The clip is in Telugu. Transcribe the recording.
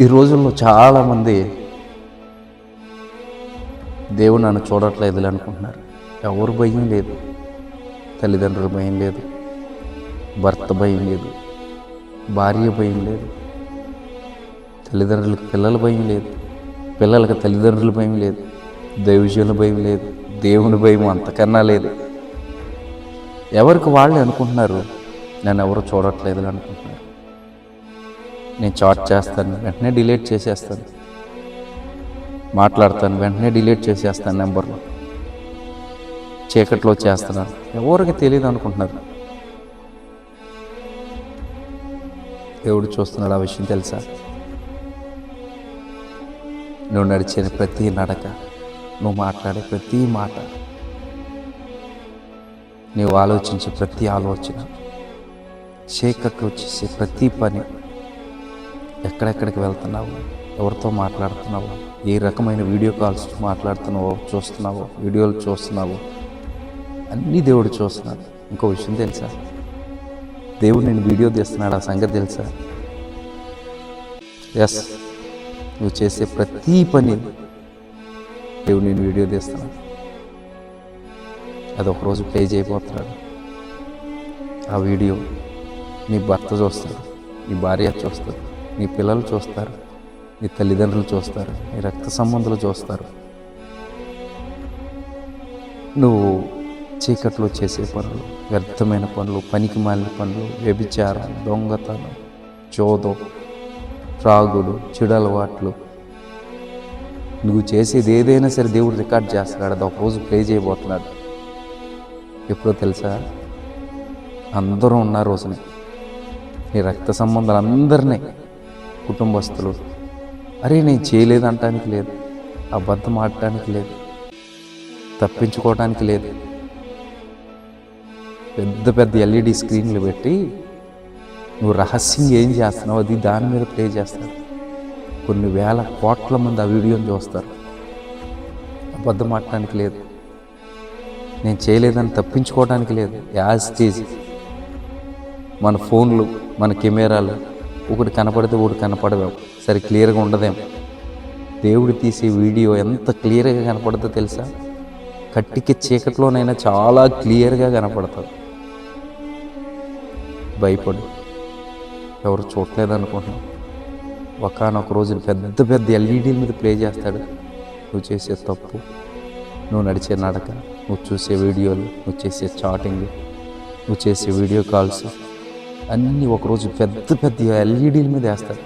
ఈ రోజుల్లో చాలామంది దేవుడు నన్ను చూడట్లేదు అనుకుంటున్నారు. ఎవరు భయం లేదు, తల్లిదండ్రుల భయం లేదు, భర్త భయం లేదు, భార్య భయం లేదు, తల్లిదండ్రులకు పిల్లల భయం లేదు, పిల్లలకు తల్లిదండ్రుల భయం లేదు, దైవజనుల భయం లేదు, దేవుని భయం అంతకన్నా లేదు. ఎవరికి వాళ్ళే అనుకుంటున్నారు నన్ను ఎవరు చూడట్లేదు అనుకుంటున్నారు. నేను చాట్ చేస్తాను, వెంటనే డిలీట్ చేసేస్తాను. మాట్లాడతాను, వెంటనే డిలీట్ చేసేస్తాను. నెంబర్లో చీకట్లో చేస్తున్నాను, ఎవరికి తెలియదు అనుకుంటున్నారు. దేవుడు చూస్తున్నాడు. ఆ విషయం తెలుసా? నువ్వు నడిచిన ప్రతి నడక, నువ్వు మాట్లాడే ప్రతి మాట, నువ్వు ఆలోచించే ప్రతి ఆలోచన, చీకట్లో చేసే ప్రతి పని, ఎక్కడెక్కడికి వెళ్తున్నావు, ఎవరితో మాట్లాడుతున్నావు, ఏ రకమైన వీడియో కాల్స్ మాట్లాడుతున్నావో, చూస్తున్నావో, వీడియోలు చూస్తున్నావో, అన్నీ దేవుడు చూస్తున్నాడు. ఇంకో విషయం తెలుసా? దేవుడు నేను వీడియో తీస్తున్నాడు, ఆ సంగతి తెలుసా? ఎస్, నువ్వు చేసే ప్రతి పని దేవుడు నేను వీడియో తీస్తున్నాడు. అది ఒకరోజు ప్లే చేయబోతున్నాడు. ఆ వీడియో నీ భర్త చూస్తాడు, నీ భార్య చూస్తారు, నీ పిల్లలు చూస్తారు, నీ తల్లిదండ్రులు చూస్తారు, నీ రక్త సంబంధులు చూస్తారు. నువ్వు చీకట్లో చేసే పనులు, వ్యర్థమైన పనులు, పనికి మాలిన పనులు, వ్యభిచారం, దొంగతనం, జోదం, త్రాగుడు, చెడు అలవాట్లు, నువ్వు చేసేది ఏదైనా సరే దేవుడు రికార్డ్ చేస్తున్నాడు. అది ఒకరోజు ప్లే చేయబోతున్నాడు. ఎప్పుడో తెలుసా? అందరూ ఉన్న రోజునే నీ రక్త సంబంధాలు అందరినీ, కుటుంబస్తులు, అరే నేను చేయలేదు అనటానికి లేదు, అబద్ధం ఆడటానికి లేదు, తప్పించుకోవడానికి లేదు. పెద్ద పెద్ద ఎల్ఈడి స్క్రీన్లు పెట్టి నువ్వు రహస్యంగా ఏం చేస్తున్నావు అది దాని మీద ప్లే చేస్తారు. కొన్ని వేల కోట్ల మంది ఆ వీడియోని చూస్తారు. అబద్ధం ఆడటానికి లేదు, నేను చేయలేదని తప్పించుకోవడానికి లేదు. యాజ్ స్టేజ్ మన ఫోన్లు, మన కెమెరాలు, ఒకటి కనపడితే ఒకటి కనపడవేమో, సరే క్లియర్గా ఉండదేమో. దేవుడు తీసే వీడియో ఎంత క్లియర్గా కనపడుతుందో తెలుసా? కట్టికి చీకట్లోనైనా చాలా క్లియర్గా కనపడుతుంది. భయపడు, ఎవరు చూడలేదు అనుకుంటున్నావు. ఒకానొక రోజు పెద్ద పెద్ద ఎల్ఈడీల మీద ప్లే చేస్తాడు. నువ్వు చేసే తప్పు, నువ్వు నడిచే నడక, నువ్వు చూసే వీడియోలు, నువ్వు చేసే చాటింగ్, నువ్వు చేసే వీడియో కాల్స్ అన్నీ ఒకరోజు పెద్ద పెద్ద ఎల్ఈడీల మీద వేస్తాడు.